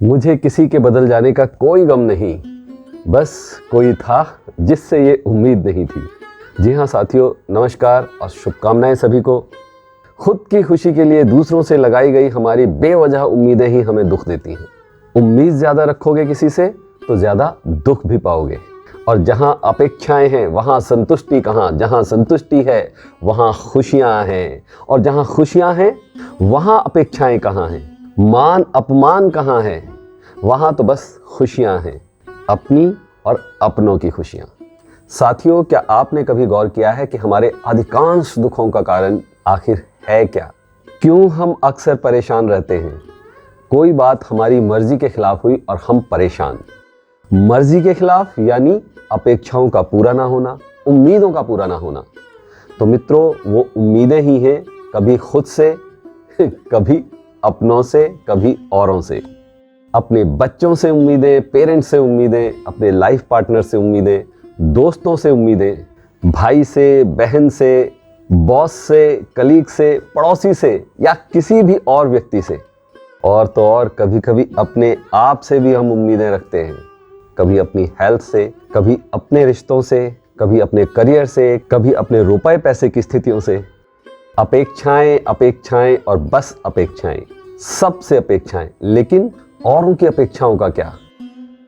मुझे किसी के बदल जाने का कोई गम नहीं, बस कोई था जिससे ये उम्मीद नहीं थी। जी हाँ साथियों, नमस्कार और शुभकामनाएं सभी को। खुद की खुशी के लिए दूसरों से लगाई गई हमारी बेवजह उम्मीदें ही हमें दुख देती हैं। उम्मीद ज़्यादा रखोगे किसी से तो ज़्यादा दुख भी पाओगे। और जहाँ अपेक्षाएं हैं वहाँ संतुष्टि कहाँ, जहाँ संतुष्टि है वहाँ खुशियाँ हैं, और जहाँ खुशियाँ हैं वहाँ अपेक्षाएं कहाँ हैं, मान अपमान कहाँ है, वहाँ तो बस खुशियाँ हैं, अपनी और अपनों की खुशियाँ। साथियों, क्या आपने कभी गौर किया है कि हमारे अधिकांश दुखों का कारण आखिर है क्या? क्यों हम अक्सर परेशान रहते हैं? कोई बात हमारी मर्जी के खिलाफ हुई और हम परेशान। मर्जी के खिलाफ यानी अपेक्षाओं का पूरा ना होना, उम्मीदों का पूरा ना होना। तो मित्रों, वो उम्मीदें ही हैं, कभी खुद से, कभी अपनों से, कभी औरों से। अपने बच्चों से उम्मीदें, पेरेंट्स से उम्मीदें, अपने लाइफ पार्टनर से उम्मीदें, दोस्तों से उम्मीदें, भाई से, बहन से, बॉस से, कलीग से, पड़ोसी से या किसी भी और व्यक्ति से। और तो और कभी कभी अपने आप से भी हम उम्मीदें रखते हैं। कभी अपनी हेल्थ से, कभी अपने रिश्तों से, कभी अपने करियर से, कभी अपने रुपए पैसे की स्थितियों से। अपेक्षाएं, अपेक्षाएं और बस अपेक्षाएं, सबसे अपेक्षाएं। लेकिन औरों की अपेक्षाओं का क्या?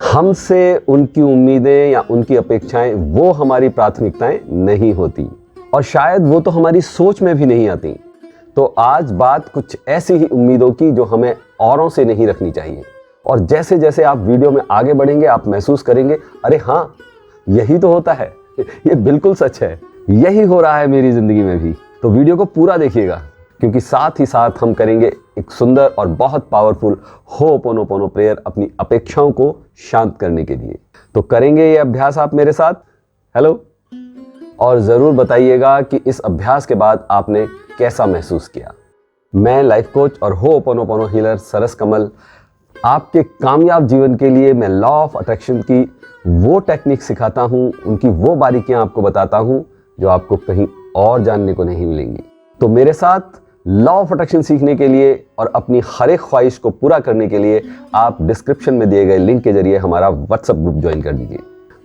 हमसे उनकी उम्मीदें या उनकी अपेक्षाएं वो हमारी प्राथमिकताएं नहीं होती, और शायद वो तो हमारी सोच में भी नहीं आती। तो आज बात कुछ ऐसी ही उम्मीदों की जो हमें औरों से नहीं रखनी चाहिए। और जैसे जैसे आप वीडियो में आगे बढ़ेंगे आप महसूस करेंगे, अरे हाँ, यही तो होता है, ये बिल्कुल सच है, यही हो रहा है मेरी जिंदगी में भी। तो वीडियो को पूरा देखिएगा, क्योंकि साथ ही साथ हम करेंगे एक सुंदर और बहुत पावरफुल होपोनोपोनो प्रेयर अपनी अपेक्षाओं को शांत करने के लिए। तो करेंगे ये अभ्यास आप मेरे साथ? हेलो। और ज़रूर बताइएगा कि इस अभ्यास के बाद आपने कैसा महसूस किया। मैं लाइफ कोच और होपोनोपोनो हीलर सरस कमल आपके कामयाब जीवन के लिए मैं लॉ ऑफ अट्रैक्शन की वो टेक्निक सिखाता हूँ, उनकी वो बारीकियाँ आपको बताता हूँ जो आपको कहीं और जानने को नहीं मिलेंगी। तो मेरे साथ लॉ ऑफ अट्रैक्शन सीखने के लिए और अपनी हर एक ख्वाहिश को पूरा करने के लिए आप डिस्क्रिप्शन में दिए गए लिंक के जरिए हमारा व्हाट्सएप ग्रुप ज्वाइन कर दीजिए।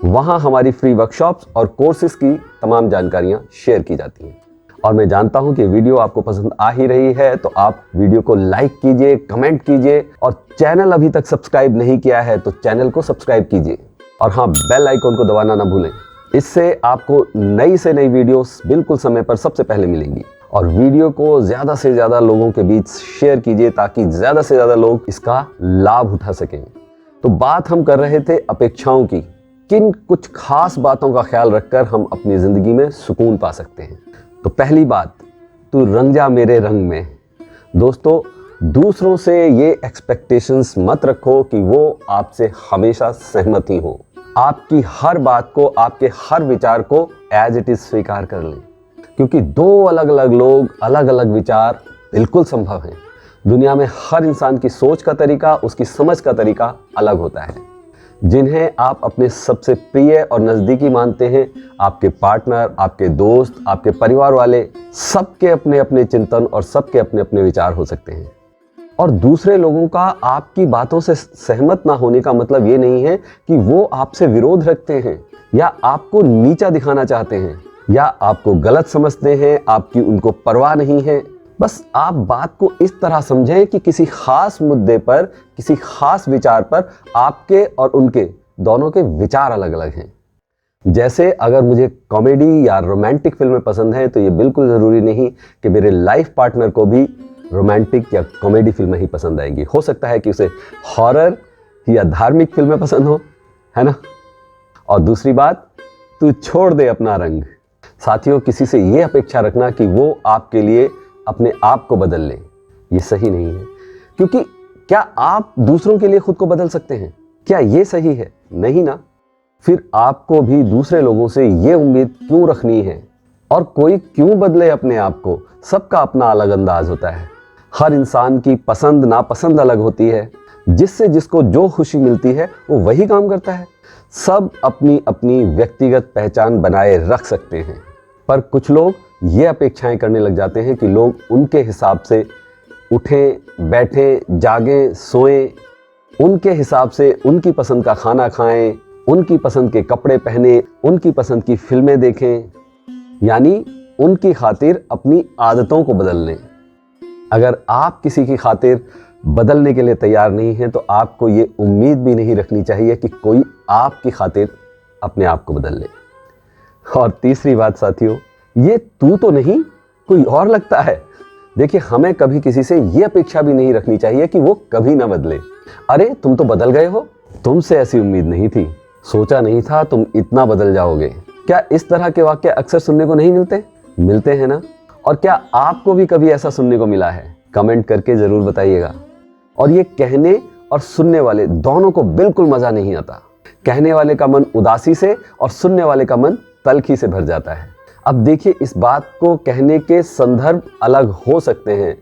वहाँ हमारी फ्री वर्कशॉप्स और कोर्सेज की तमाम जानकारियाँ शेयर की जाती हैं। और मैं जानता हूँ कि वीडियो आपको पसंद आ ही रही है, तो आप वीडियो को लाइक कीजिए, कमेंट कीजिए, और चैनल अभी तक सब्सक्राइब नहीं किया है तो चैनल को सब्सक्राइब कीजिए। और हाँ, बेल आइकॉन को दबाना ना भूलें। इससे आपको नई से नई वीडियोस बिल्कुल समय पर सबसे पहले मिलेंगी। और वीडियो को ज़्यादा से ज़्यादा लोगों के बीच शेयर कीजिए ताकि ज़्यादा से ज़्यादा लोग इसका लाभ उठा सकें। तो बात हम कर रहे थे अपेक्षाओं की। किन कुछ खास बातों का ख्याल रखकर हम अपनी ज़िंदगी में सुकून पा सकते हैं। तो पहली बात, तू रंग जा मेरे रंग में। दोस्तों, दूसरों से ये एक्सपेक्टेशंस मत रखो कि वो आपसे हमेशा सहमत ही हो। आपकी हर बात को, आपके हर विचार को एज इट इज़ स्वीकार कर लें, क्योंकि दो अलग अलग लोग, अलग अलग विचार बिल्कुल संभव हैं। दुनिया में हर इंसान की सोच का तरीका, उसकी समझ का तरीका अलग होता है। जिन्हें आप अपने सबसे प्रिय और नज़दीकी मानते हैं, आपके पार्टनर, आपके दोस्त, आपके परिवार वाले, सबके अपने अपने चिंतन और सबके अपने अपने विचार हो सकते हैं। और दूसरे लोगों का आपकी बातों से सहमत ना होने का मतलब ये नहीं है कि वो आपसे विरोध रखते हैं या आपको नीचा दिखाना चाहते हैं या आपको गलत समझते हैं, आपकी उनको परवाह नहीं है। बस आप बात को इस तरह समझें कि किसी खास मुद्दे पर, किसी खास विचार पर आपके और उनके दोनों के विचार अलग अलग हैं। जैसे अगर मुझे कॉमेडी या रोमांटिक फिल्में पसंद हैं तो ये बिल्कुल ज़रूरी नहीं कि मेरे लाइफ पार्टनर को भी रोमांटिक या कॉमेडी फिल्में ही पसंद आएंगी। हो सकता है कि उसे हॉरर या धार्मिक फिल्में पसंद हो, है ना। और दूसरी बात, तू छोड़ दे अपना रंग। साथियों, किसी से ये अपेक्षा रखना कि वो आपके लिए अपने आप को बदल ले, ये सही नहीं है। क्योंकि क्या आप दूसरों के लिए खुद को बदल सकते हैं? क्या ये सही है? नहीं ना। फिर आपको भी दूसरे लोगों से ये उम्मीद क्यों रखनी है? और कोई क्यों बदले अपने आप को? सबका अपना अलग अंदाज होता है। हर इंसान की पसंद नापसंद अलग होती है। जिससे जिसको जो खुशी मिलती है वो वही काम करता है। सब अपनी अपनी व्यक्तिगत पहचान बनाए रख सकते हैं, पर कुछ लोग ये अपेक्षाएं करने लग जाते हैं कि लोग उनके हिसाब से उठें, बैठें, जागें, सोएं, उनके हिसाब से उनकी पसंद का खाना खाएं, उनकी पसंद के कपड़े पहने, उनकी पसंद की फिल्में देखें, यानी उनकी खातिर अपनी आदतों को बदल लें। अगर आप किसी की खातिर बदलने के लिए तैयार नहीं हैं तो आपको ये उम्मीद भी नहीं रखनी चाहिए कि कोई आपकी खातिर अपने आप को बदल ले। और तीसरी बात साथियों, ये तू तो नहीं कोई और लगता है। देखिए, हमें कभी किसी से ये अपेक्षा भी नहीं रखनी चाहिए कि वो कभी ना बदले। अरे तुम तो बदल गए हो, तुमसे ऐसी उम्मीद नहीं थी, सोचा नहीं था तुम इतना बदल जाओगे। क्या इस तरह के वाक्य अक्सर सुनने को नहीं मिलते हैं ना? और क्या आपको भी कभी ऐसा सुनने को मिला है? कमेंट करके जरूर बताइएगा। और ये कहने और सुनने वाले दोनों को बिल्कुल मजा नहीं आता। कहने वाले का मन उदासी से और सुनने वाले का मन तल्खी से भर जाता है। अब देखिए, इस बात को कहने के संदर्भ अलग हो सकते हैं,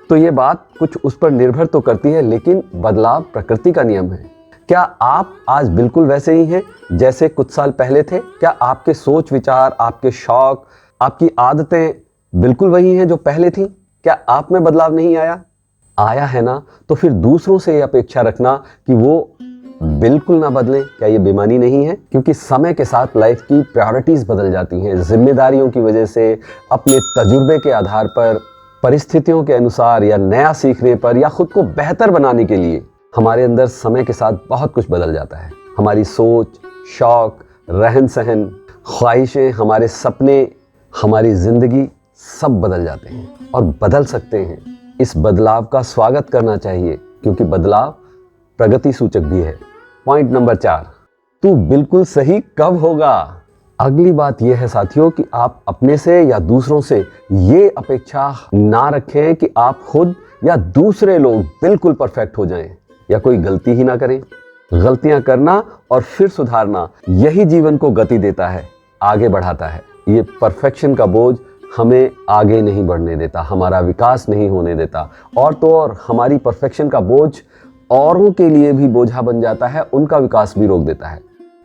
तो ये बात कुछ उस पर निर्भर तो करती है, लेकिन बदलाव प्रकृति का नियम है। क्या आप आज बिल्कुल वैसे ही हैं जैसे कुछ साल पहले थे? क्या आपके सोच विचार, आपके शौक, आपकी आदतें बिल्कुल वही हैं जो पहले थी? क्या आप में बदलाव नहीं आया है ना? तो फिर दूसरों से ये अपेक्षा रखना कि वो बिल्कुल ना बदलें, क्या ये बेईमानी नहीं है? क्योंकि समय के साथ लाइफ की प्रायोरिटीज बदल जाती हैं, जिम्मेदारियों की वजह से, अपने तजुर्बे के आधार पर, परिस्थितियों के अनुसार, या नया सीखने पर, या खुद को बेहतर बनाने के लिए हमारे अंदर समय के साथ बहुत कुछ बदल जाता है। हमारी सोच, शौक, रहन सहन, ख्वाहिशें, हमारे सपने, हमारी जिंदगी सब बदल जाते हैं और बदल सकते हैं। इस बदलाव का स्वागत करना चाहिए, क्योंकि बदलाव प्रगति सूचक भी है। पॉइंट नंबर 4, तू बिल्कुल सही कब होगा? अगली बात यह है साथियों कि आप अपने से या दूसरों से ये अपेक्षा ना रखें कि आप खुद या दूसरे लोग बिल्कुल परफेक्ट हो जाएं या कोई गलती ही ना करें। गलतियां करना और फिर सुधारना, यही जीवन को गति देता है, आगे बढ़ाता है। ये परफेक्शन का बोझ हमें आगे नहीं बढ़ने देता, हमारा विकास नहीं होने देता, और तो और हमारी परफेक्शन का बोझ औरों के लिए भी बोझा बन जाता है, उनका विकास भी रोक देता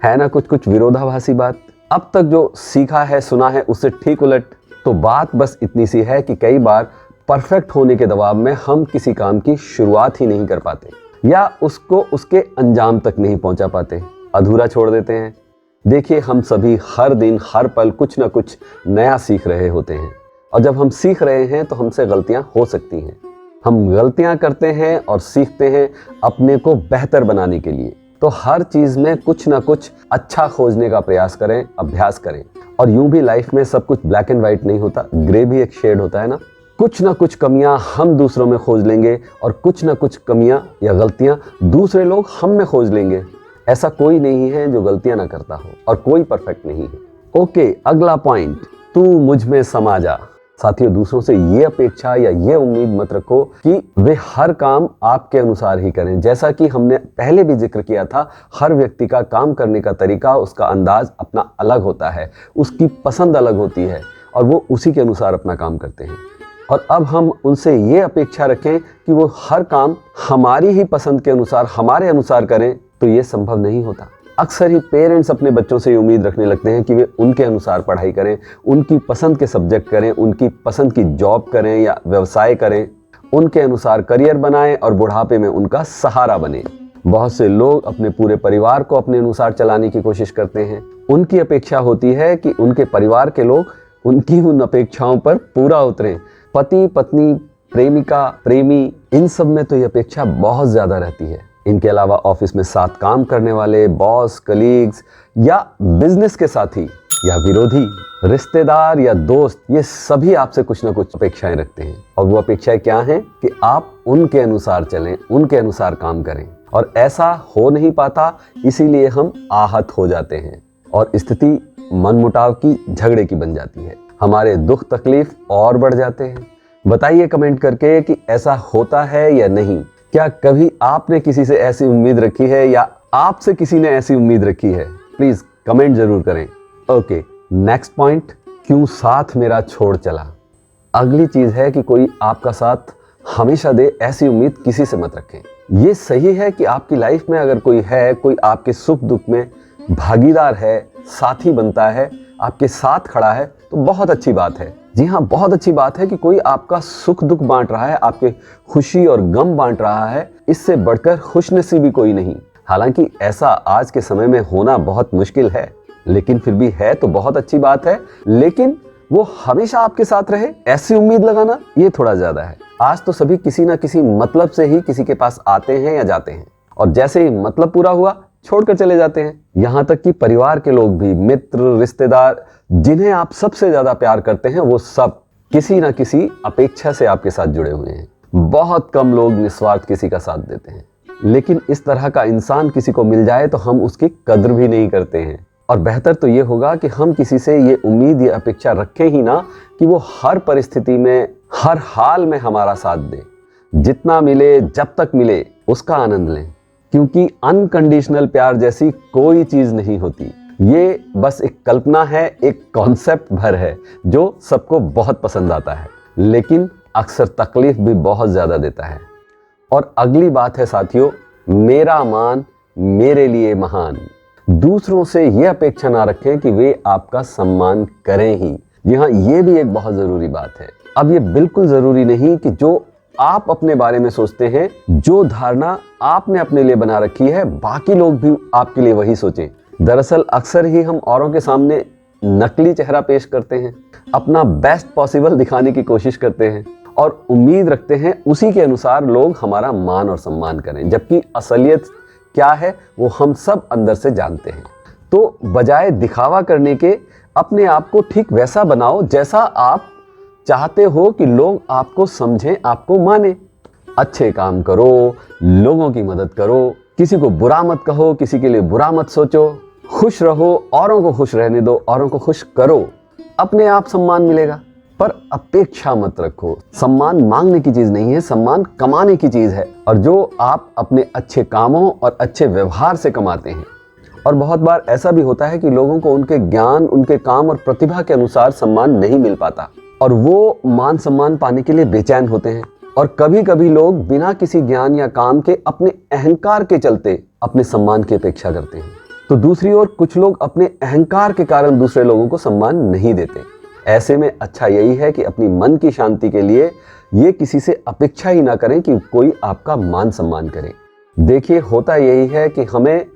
है ना? कुछ विरोधाभासी बात। अब तक जो सीखा है, सुना है, उससे ठीक उलट। तो बात बस इतनी सी है कि कई बार परफेक्ट होने के दबाव में हम किसी काम की शुरुआत ही नहीं कर पाते, या उसको उसके अंजाम तक नहीं पहुंचा पाते, अधूरा छोड़ देते हैं। देखिए, हम सभी हर दिन हर पल कुछ ना कुछ नया सीख रहे होते हैं, और जब हम सीख रहे हैं तो हमसे गलतियां हो सकती हैं। हम गलतियां करते हैं और सीखते हैं अपने को बेहतर बनाने के लिए। तो हर चीज में कुछ ना कुछ अच्छा खोजने का प्रयास करें, अभ्यास करें। और यूं भी लाइफ में सब कुछ ब्लैक एंड व्हाइट नहीं होता, ग्रे भी एक शेड होता है ना। कुछ ना कुछ कमियां हम दूसरों में खोज लेंगे, और कुछ ना कुछ कमियां या गलतियां दूसरे लोग हम में खोज लेंगे। ऐसा कोई नहीं है जो गलतियां ना करता हो, और कोई परफेक्ट नहीं है। ओके, अगला पॉइंट, तू मुझ में समा जा। साथियों, दूसरों से ये अपेक्षा या ये उम्मीद मत रखो कि वे हर काम आपके अनुसार ही करें। जैसा कि हमने पहले भी जिक्र किया था, हर व्यक्ति का काम करने का तरीका, उसका अंदाज अपना अलग होता है, उसकी पसंद अलग होती है, और वो उसी के अनुसार अपना काम करते हैं। और अब हम उनसे ये अपेक्षा रखें कि वो हर काम हमारी ही पसंद के अनुसार, हमारे अनुसार करें, तो ये संभव नहीं होता। अक्सर ही पेरेंट्स अपने बच्चों से ये उम्मीद रखने लगते हैं कि वे उनके अनुसार पढ़ाई करें, उनकी पसंद के सब्जेक्ट करें, उनकी पसंद की जॉब करें या व्यवसाय करें, उनके अनुसार करियर बनाएं और बुढ़ापे में उनका सहारा बने। बहुत से लोग अपने पूरे परिवार को अपने अनुसार चलाने की कोशिश करते हैं। उनकी अपेक्षा होती है कि उनके परिवार के लोग उनकी उन अपेक्षाओं पर पूरा उतरें। पति, पत्नी, प्रेमिका, प्रेमी, इन सब में तो ये अपेक्षा बहुत ज्यादा रहती है। इनके अलावा ऑफिस में साथ काम करने वाले बॉस, कलीग्स, या बिजनेस के साथी, या विरोधी, रिश्तेदार या दोस्त, ये सभी आपसे कुछ ना कुछ अपेक्षाएं रखते हैं। और वो अपेक्षाएं क्या हैं कि आप उनके अनुसार चलें, उनके अनुसार काम करें। और ऐसा हो नहीं पाता, इसीलिए हम आहत हो जाते हैं और स्थिति मनमुटाव की, झगड़े की बन जाती है। हमारे दुख तकलीफ और बढ़ जाते हैं। बताइए कमेंट करके कि ऐसा होता है या नहीं। क्या कभी आपने किसी से ऐसी उम्मीद रखी है, या आपसे किसी ने ऐसी उम्मीद रखी है? प्लीज कमेंट जरूर करें। ओके, नेक्स्ट पॉइंट, क्यों साथ मेरा छोड़ चला। अगली चीज है कि कोई आपका साथ हमेशा दे, ऐसी उम्मीद किसी से मत रखें। ये सही है कि आपकी लाइफ में अगर कोई है, कोई आपके सुख दुख में भागीदार है, साथी बनता है, आपके साथ खड़ा है, तो बहुत अच्छी बात है। जी हाँ, बहुत अच्छी बात है कि कोई आपका सुख दुख बांट रहा है, आपके खुशी और गम बांट रहा है, इससे बढ़कर खुशनसीबी कोई नहीं। हालांकि ऐसा आज के समय में होना बहुत मुश्किल है, लेकिन फिर भी है तो बहुत अच्छी बात है। लेकिन वो हमेशा आपके साथ रहे ऐसी उम्मीद लगाना ये थोड़ा ज्यादा है। आज तो सभी किसी ना किसी मतलब से ही किसी के पास आते हैं या जाते हैं, और जैसे ही मतलब पूरा हुआ छोड़कर चले जाते हैं। यहाँ तक कि परिवार के लोग भी, मित्र, रिश्तेदार, जिन्हें आप सबसे ज्यादा प्यार करते हैं, वो सब किसी ना किसी अपेक्षा से आपके साथ जुड़े हुए हैं। बहुत कम लोग निस्वार्थ किसी का साथ देते हैं, लेकिन इस तरह का इंसान किसी को मिल जाए तो हम उसकी कद्र भी नहीं करते हैं। और बेहतर तो ये होगा कि हम किसी से ये उम्मीद या अपेक्षा रखें ही ना कि वो हर परिस्थिति में, हर हाल में हमारा साथ दे। जितना मिले, जब तक मिले, उसका आनंद लें, क्योंकि अनकंडीशनल प्यार जैसी कोई चीज नहीं होती। ये बस एक कल्पना है, एक कॉन्सेप्ट भर है जो सबको बहुत पसंद आता है, लेकिन अक्सर तकलीफ भी बहुत ज्यादा देता है। और अगली बात है साथियों, मेरा मान मेरे लिए महान। दूसरों से यह अपेक्षा ना रखें कि वे आपका सम्मान करें ही। जी हाँ, ये भी एक बहुत जरूरी बात है। अब ये बिल्कुल जरूरी नहीं कि जो आप अपने बारे में सोचते हैं, जो धारणा आपने अपने लिए बना रखी है, बाकी लोग भी आपके लिए वही सोचें। दरअसल अक्सर ही हम औरों के सामने नकली चेहरा पेश करते हैं, अपना बेस्ट पॉसिबल दिखाने की कोशिश करते हैं और उम्मीद रखते हैं उसी के अनुसार लोग हमारा मान और सम्मान करें, जबकि असलियत क्या है वो हम सब अंदर से जानते हैं। तो बजाय दिखावा करने के अपने आप को ठीक वैसा बनाओ जैसा आप चाहते हो कि लोग आपको समझें, आपको माने। अच्छे काम करो, लोगों की मदद करो, किसी को बुरा मत कहो, किसी के लिए बुरा मत सोचो, खुश रहो, औरों को खुश रहने दो, औरों को खुश करो, अपने आप सम्मान मिलेगा। पर अपेक्षा मत रखो। सम्मान मांगने की चीज नहीं है, सम्मान कमाने की चीज है, और जो आप अपने अच्छे कामों और अच्छे व्यवहार से कमाते हैं। और बहुत बार ऐसा भी होता है कि लोगों को उनके ज्ञान, उनके काम और प्रतिभा के अनुसार सम्मान नहीं मिल पाता, और वो मान सम्मान पाने के लिए बेचैन होते हैं। और कभी कभी लोग बिना किसी ज्ञान या काम के अपने अहंकार के चलते अपने सम्मान की अपेक्षा करते हैं। तो दूसरी ओर कुछ लोग अपने अहंकार के कारण दूसरे लोगों को सम्मान नहीं देते। ऐसे में अच्छा यही है कि अपनी मन की शांति के लिए ये किसी से अपेक्षा ही ना करें कि कोई आपका मान सम्मान करे। देखिए, होता यही है कि हमें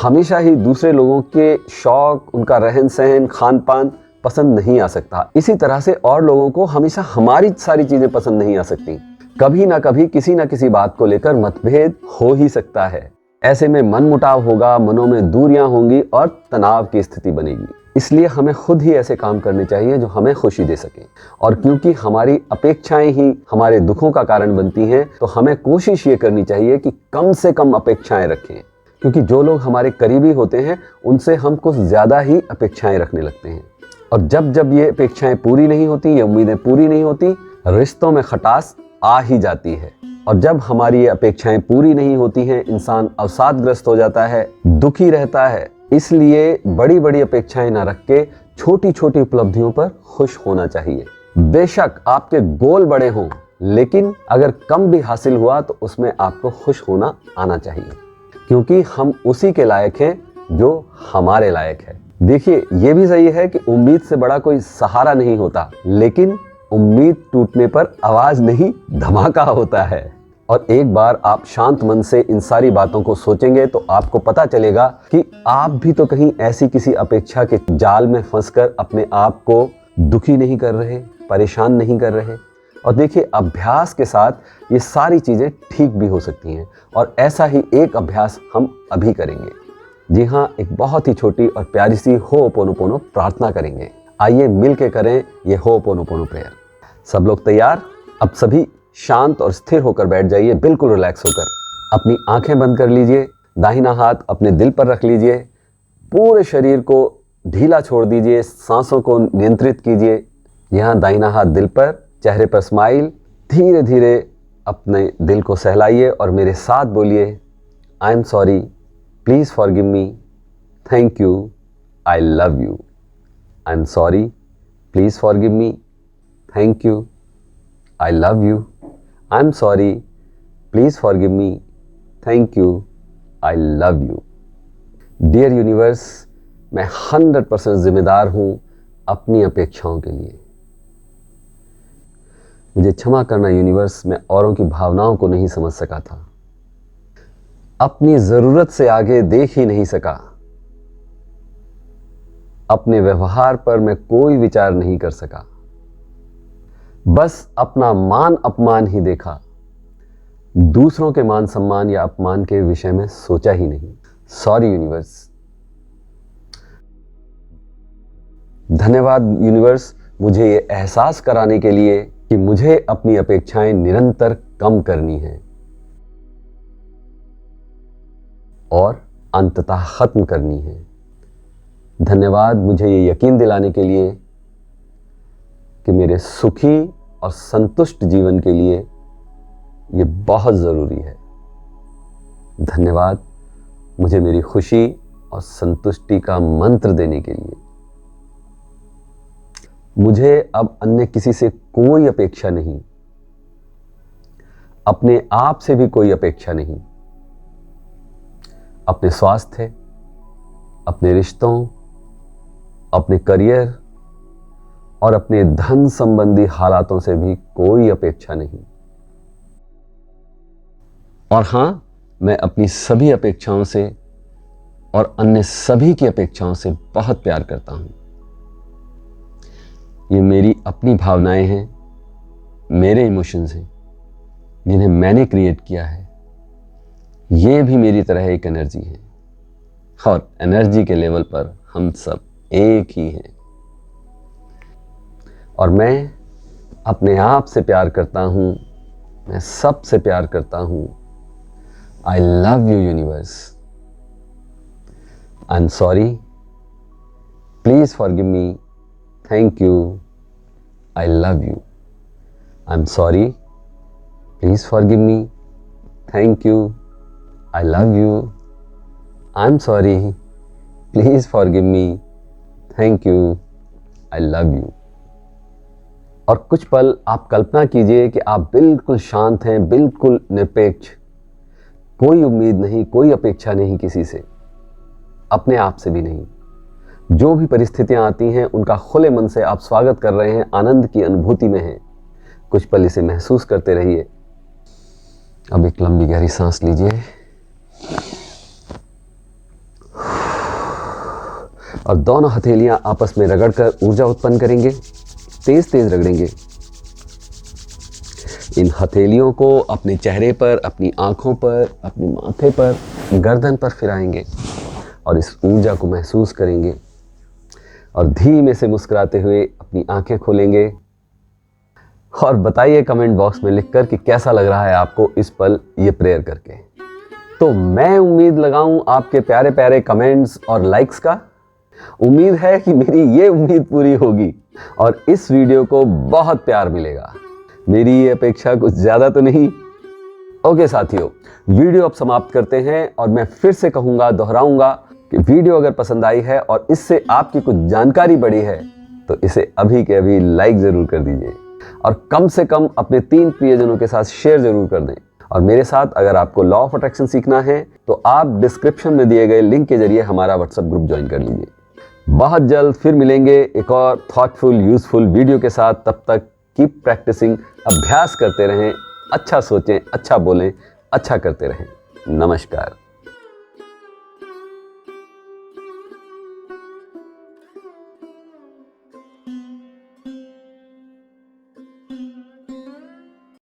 हमेशा ही दूसरे लोगों के शौक, उनका रहन सहन, खान पान पसंद नहीं आ सकता। इसी तरह से और लोगों को हमेशा हमारी सारी चीजें पसंद नहीं आ सकती। कभी ना कभी किसी ना किसी बात को लेकर मतभेद हो ही सकता है। ऐसे में मनमुटाव होगा, मनों में दूरियां होंगी और तनाव की स्थिति बनेगी। इसलिए हमें खुद ही ऐसे काम करने चाहिए जो हमें खुशी दे सके। और क्योंकि हमारी अपेक्षाएं ही हमारे दुखों का कारण बनती हैं, तो हमें कोशिश ये करनी चाहिए कि कम से कम अपेक्षाएं रखें। क्योंकि जो लोग हमारे करीबी होते हैं, उनसे हम कुछ ज्यादा ही अपेक्षाएं रखने लगते हैं। और जब जब ये अपेक्षाएं पूरी नहीं होती, ये उम्मीदें पूरी नहीं होती, रिश्तों में खटास आ ही जाती है। और जब हमारी ये अपेक्षाएं पूरी नहीं होती हैं, इंसान अवसादग्रस्त हो जाता है, दुखी रहता है। इसलिए बड़ी बड़ी अपेक्षाएं ना रख के छोटी छोटी उपलब्धियों पर खुश होना चाहिए। बेशक आपके गोल बड़े हों, लेकिन अगर कम भी हासिल हुआ तो उसमें आपको खुश होना आना चाहिए, क्योंकि हम उसी के लायक हैं जो हमारे लायक है। देखिए, ये भी सही है कि उम्मीद से बड़ा कोई सहारा नहीं होता, लेकिन उम्मीद टूटने पर आवाज नहीं, धमाका होता है। और एक बार आप शांत मन से इन सारी बातों को सोचेंगे तो आपको पता चलेगा कि आप भी तो कहीं ऐसी किसी अपेक्षा के जाल में फंसकर अपने आप को दुखी नहीं कर रहे, परेशान नहीं कर रहे। और देखिए, अभ्यास के साथ ये सारी चीजें ठीक भी हो सकती हैं। और ऐसा ही एक अभ्यास हम अभी करेंगे। जी हाँ, एक बहुत ही छोटी और प्यारी सी हो'ओपोनोपोनो प्रार्थना करेंगे। आइए मिलके करें ये हो'ओपोनोपोनो प्रेयर। सब लोग तैयार? अब सभी शांत और स्थिर होकर बैठ जाइए, बिल्कुल रिलैक्स होकर। अपनी आंखें बंद कर लीजिए, दाहिना हाथ अपने दिल पर रख लीजिए, पूरे शरीर को ढीला छोड़ दीजिए, सांसों को नियंत्रित कीजिए। यहाँ दाहिना हाथ दिल पर, चेहरे पर स्माइल, धीरे धीरे अपने दिल को सहलाइए और मेरे साथ बोलिए, I am sorry, please forgive me, thank you, I love you. I am sorry, please forgive me, thank you, I love you. I am sorry, please forgive me, thank you, I love you. Dear universe, मैं 100% जिम्मेदार हूं अपनी अपेक्षाओं के लिए। मुझे क्षमा करना यूनिवर्स, मैं औरों की भावनाओं को नहीं समझ सका था। अपनी जरूरत से आगे देख ही नहीं सका। अपने व्यवहार पर मैं कोई विचार नहीं कर सका। बस अपना मान अपमान ही देखा। दूसरों के मान सम्मान या अपमान के विषय में सोचा ही नहीं। Sorry universe. धन्यवाद यूनिवर्स, मुझे ये एहसास कराने के लिए कि मुझे अपनी अपेक्षाएं निरंतर कम करनी है और अंततः खत्म करनी है। धन्यवाद मुझे ये यकीन दिलाने के लिए कि मेरे सुखी और संतुष्ट जीवन के लिए ये बहुत ज़रूरी है। धन्यवाद मुझे मेरी खुशी और संतुष्टि का मंत्र देने के लिए। मुझे अब अन्य किसी से कोई अपेक्षा नहीं, अपने आप से भी कोई अपेक्षा नहीं। अपने स्वास्थ्य, अपने रिश्तों, अपने करियर और अपने धन संबंधी हालातों से भी कोई अपेक्षा नहीं। और हां, मैं अपनी सभी अपेक्षाओं से और अन्य सभी की अपेक्षाओं से बहुत प्यार करता हूं। ये मेरी अपनी भावनाएं हैं, मेरे इमोशंस हैं, जिन्हें मैंने क्रिएट किया है। ये भी मेरी तरह एक एनर्जी है और एनर्जी के लेवल पर हम सब एक ही हैं। और मैं अपने आप से प्यार करता हूं, मैं सबसे प्यार करता हूं। आई love you universe. I am sorry, please forgive me. Thank you. I love you. I'm sorry. Please forgive me. Thank you. I love you. I'm sorry. Please forgive me. Thank you. I love you. और कुछ पल आप कल्पना कीजिए कि आप बिल्कुल शांत हैं, बिल्कुल निरपेक्ष, कोई उम्मीद नहीं, कोई अपेक्षा नहीं किसी से, अपने आप से भी नहीं। जो भी परिस्थितियां आती हैं उनका खुले मन से आप स्वागत कर रहे हैं, आनंद की अनुभूति में हैं। कुछ पल इसे महसूस करते रहिए। अब एक लंबी गहरी सांस लीजिए और दोनों हथेलियां आपस में रगड़कर ऊर्जा उत्पन्न करेंगे। तेज तेज रगड़ेंगे। इन हथेलियों को अपने चेहरे पर, अपनी आंखों पर, अपने माथे पर, गर्दन पर फिराएंगे और इस ऊर्जा को महसूस करेंगे और धीमे से मुस्कुराते हुए अपनी आंखें खोलेंगे। और बताइए कमेंट बॉक्स में लिखकर कि कैसा लग रहा है आपको इस पल ये प्रेयर करके। तो मैं उम्मीद लगाऊं आपके प्यारे प्यारे कमेंट्स और लाइक्स का। उम्मीद है कि मेरी ये उम्मीद पूरी होगी और इस वीडियो को बहुत प्यार मिलेगा। मेरी ये अपेक्षा कुछ ज़्यादा तो नहीं। ओके साथियों, वीडियो अब समाप्त करते हैं और मैं फिर से कहूँगा, दोहराऊंगा कि वीडियो अगर पसंद आई है और इससे आपकी कुछ जानकारी बढ़ी है तो इसे अभी के अभी लाइक ज़रूर कर दीजिए और कम से कम अपने 3 प्रियजनों के साथ शेयर ज़रूर कर दें। और मेरे साथ अगर आपको लॉ ऑफ अट्रैक्शन सीखना है तो आप डिस्क्रिप्शन में दिए गए लिंक के जरिए हमारा व्हाट्सएप ग्रुप ज्वाइन कर लीजिए। बहुत जल्द फिर मिलेंगे एक और थॉटफुल यूजफुल वीडियो के साथ। तब तक कीप प्रैक्टिसिंग, अभ्यास करते रहें, अच्छा सोचें, अच्छा बोलें, अच्छा करते रहें। नमस्कार।